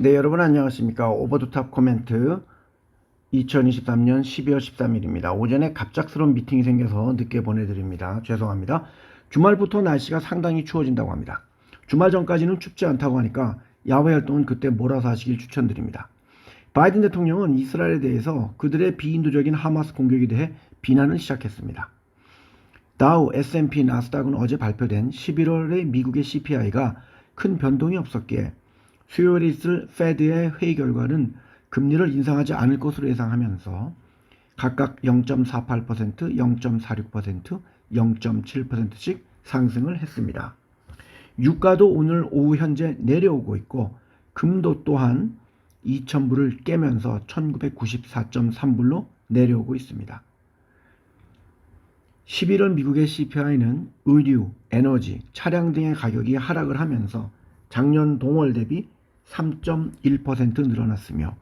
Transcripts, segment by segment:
네, 여러분 안녕하십니까. 오버 더 탑 코멘트 2023년 12월 13일입니다. 오전에 갑작스러운 미팅이 생겨서 늦게 보내드립니다. 죄송합니다. 주말부터 날씨가 상당히 추워진다고 합니다. 주말 전까지는 춥지 않다고 하니까 야외 활동은 그때 몰아서 하시길 추천드립니다. 바이든 대통령은 이스라엘에 대해서 그들의 비인도적인 하마스 공격에 대해 비난을 시작했습니다. 다우, S&P, 나스닥은 어제 발표된 11월의 미국의 CPI가 큰 변동이 없었기에 수요일에 있을 페드의 회의 결과는 금리를 인상하지 않을 것으로 예상하면서 각각 0.48%, 0.46%, 0.7%씩 상승을 했습니다. 유가도 오늘 오후 현재 내려오고 있고 금도 또한 2,000불을 깨면서 1994.3불로 내려오고 있습니다. 11월 미국의 CPI는 의류, 에너지, 차량 등의 가격이 하락을 하면서 작년 동월 대비 3.1% 늘어났으며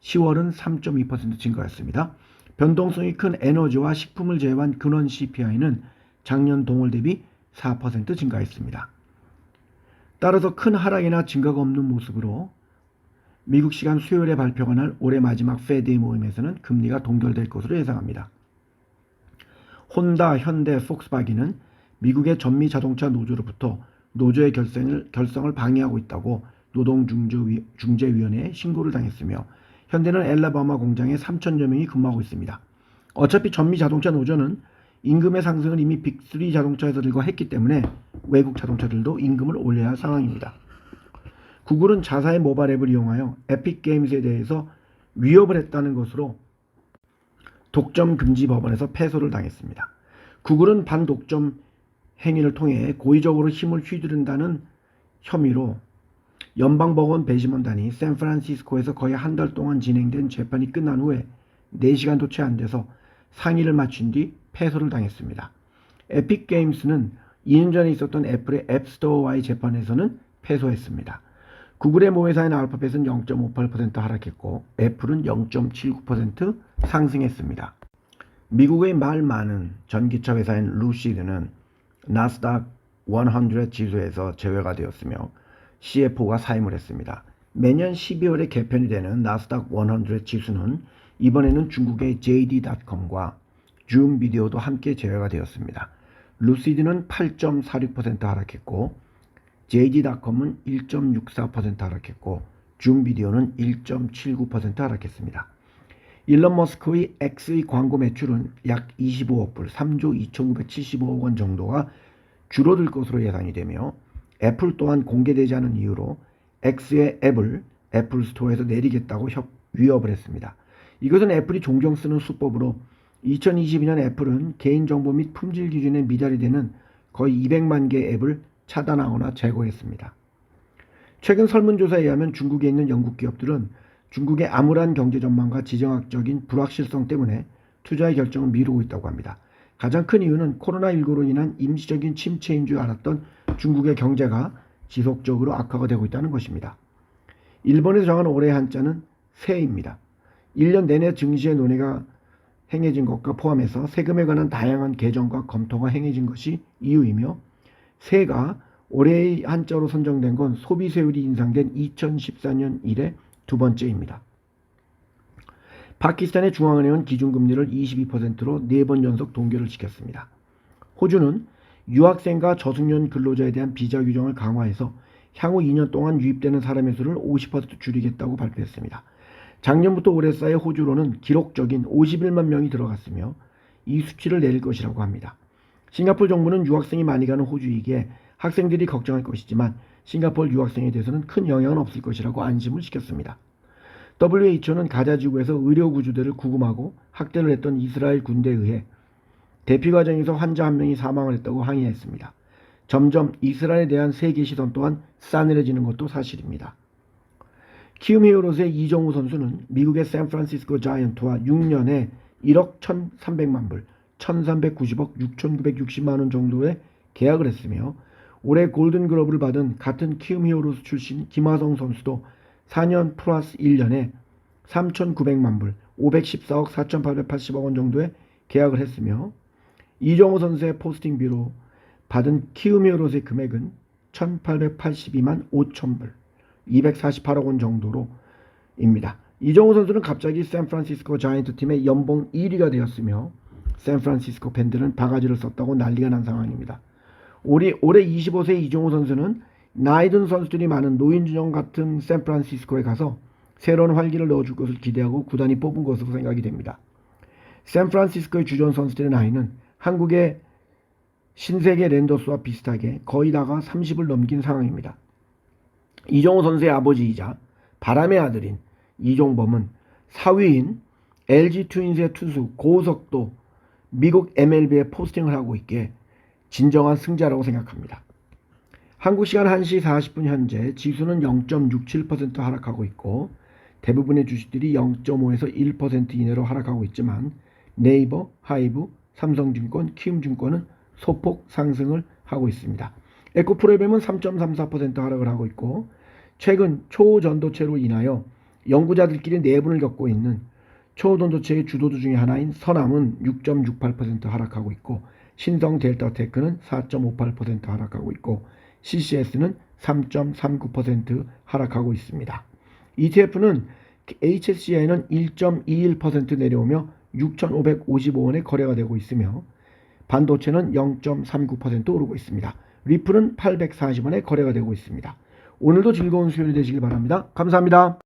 10월은 3.2% 증가했습니다. 변동성이 큰 에너지와 식품을 제외한 근원 CPI는 작년 동월 대비 4% 증가했습니다. 따라서 큰 하락이나 증가가 없는 모습으로 미국 시간 수요일에 발표가 날 올해 마지막 페드의 모임에서는 금리가 동결될 것으로 예상합니다. 혼다, 현대, 폭스바겐은 미국의 전미 자동차 노조로부터 노조의 결성을 방해하고 있다고 노동중재위원회에 신고를 당했으며 현대는 엘라바마 공장에 3,000여 명이 근무하고 있습니다. 어차피 전미 자동차 노조는 임금의 상승을 이미 빅3 자동차 회사들과 했기 때문에 외국 자동차들도 임금을 올려야 할 상황입니다. 구글은 자사의 모바일 앱을 이용하여 에픽 게임즈에 대해서 위협을 했다는 것으로 독점 금지 법원에서 패소를 당했습니다. 구글은 반독점 행위를 통해 고의적으로 힘을 휘두른다는 혐의로 연방법원 배심원단이 샌프란시스코에서 거의 한 달 동안 진행된 재판이 끝난 후에 4시간도 채 안 돼서 상의를 마친 뒤 패소를 당했습니다. 에픽 게임스는 2년 전에 있었던 애플의 앱스토어와의 재판에서는 패소했습니다. 구글의 모회사인 알파벳은 0.58% 하락했고 애플은 0.79% 상승했습니다. 미국의 말 많은 전기차 회사인 루시드는 나스닥 100 지수에서 제외가 되었으며 CFO가 사임을 했습니다. 매년 12월에 개편이 되는 나스닥 100 지수는 이번에는 중국의 JD.com과 줌 비디오도 함께 제외가 되었습니다. 루시드는 8.46% 하락했고 JD.com은 1.64% 하락했고 줌 비디오는 1.79% 하락했습니다. 일론 머스크의 X의 광고 매출은 약 25억 불, 3조 2,975억 원 정도가 줄어들 것으로 예상이 되며 애플 또한 공개되지 않은 이유로 X의 앱을 애플 스토어에서 내리겠다고 위협을 했습니다. 이것은 애플이 종종 쓰는 수법으로 2022년 애플은 개인정보 및 품질 기준에 미달이 되는 거의 200만 개의 앱을 차단하거나 제거했습니다. 최근 설문조사에 의하면 중국에 있는 영국 기업들은 중국의 암울한 경제 전망과 지정학적인 불확실성 때문에 투자의 결정을 미루고 있다고 합니다. 가장 큰 이유는 코로나19로 인한 임시적인 침체인 줄 알았던 중국의 경제가 지속적으로 악화가 되고 있다는 것입니다. 일본에서 정한 올해의 한자는 새입니다. 1년 내내 증시의 논의가 행해진 것과 포함해서 세금에 관한 다양한 개정과 검토가 행해진 것이 이유이며 새가 올해의 한자로 선정된 건 소비세율이 인상된 2014년 이래 두 번째입니다. 파키스탄의 중앙은행은 기준금리를 22%로 4번 연속 동결을 시켰습니다. 호주는 유학생과 저숙련 근로자에 대한 비자 규정을 강화해서 향후 2년 동안 유입되는 사람의 수를 50% 줄이겠다고 발표했습니다. 작년부터 올해 사이 호주로는 기록적인 51만 명이 들어갔으며 이 수치를 내릴 것이라고 합니다. 싱가포르 정부는 유학생이 많이 가는 호주이기에 학생들이 걱정할 것이지만 싱가포르 유학생에 대해서는 큰 영향은 없을 것이라고 안심을 시켰습니다. WHO는 가자지구에서 의료구조대를 구금하고 학대를 했던 이스라엘 군대에 의해 대피 과정에서 환자 한 명이 사망을 했다고 항의했습니다. 점점 이스라엘에 대한 세계 시선 또한 싸늘해지는 것도 사실입니다. 키움 히어로즈의 이정우 선수는 미국의 샌프란시스코 자이언트와 6년에 1억 1,300만 불, 1,390억 6,960만 원 정도의 계약을 했으며 올해 골든글러브를 받은 같은 키움 히어로즈 출신 김하성 선수도 4년 플러스 1년에 3,900만 불, 514억 4,880억 원 정도의 계약을 했으며 이정우 선수의 포스팅비로 받은 키움 히어로즈의 금액은 1,882만 5천 불, 248억 원 정도로입니다. 이정우 선수는 갑자기 샌프란시스코 자이언트 팀의 연봉 1위가 되었으며 샌프란시스코 팬들은 바가지를 썼다고 난리가 난 상황입니다. 올해 25세 이정우 선수는 나이 든 선수들이 많은 노인준영 같은 샌프란시스코에 가서 새로운 활기를 넣어줄 것을 기대하고 구단이 뽑은 것으로 생각이 됩니다. 샌프란시스코의 주전 선수들의 나이는 한국의 신세계 랜더스와 비슷하게 거의 다가 30을 넘긴 상황입니다. 이정우 선수의 아버지이자 바람의 아들인 이종범은 사위인 LG 트윈스의 투수 고우석도 미국 MLB에 포스팅을 하고 있기에 진정한 승자라고 생각합니다. 한국 시간 1시 40분 현재 지수는 0.67% 하락하고 있고 대부분의 주식들이 0.5에서 1% 이내로 하락하고 있지만 네이버, 하이브, 삼성증권, 키움증권은 소폭 상승을 하고 있습니다. 에코프로엠은 3.34% 하락을 하고 있고 최근 초전도체로 인하여 연구자들끼리 내분을 겪고 있는 초전도체의 주도주 중에 하나인 서남은 6.68% 하락하고 있고 신성 델타테크는 4.58% 하락하고 있고 CCS는 3.39% 하락하고 있습니다. ETF는 HSCI는 1.21% 내려오며 6,555원에 거래가 되고 있으며 반도체는 0.39% 오르고 있습니다. 리플은 840원에 거래가 되고 있습니다. 오늘도 즐거운 수요일이 되시길 바랍니다. 감사합니다.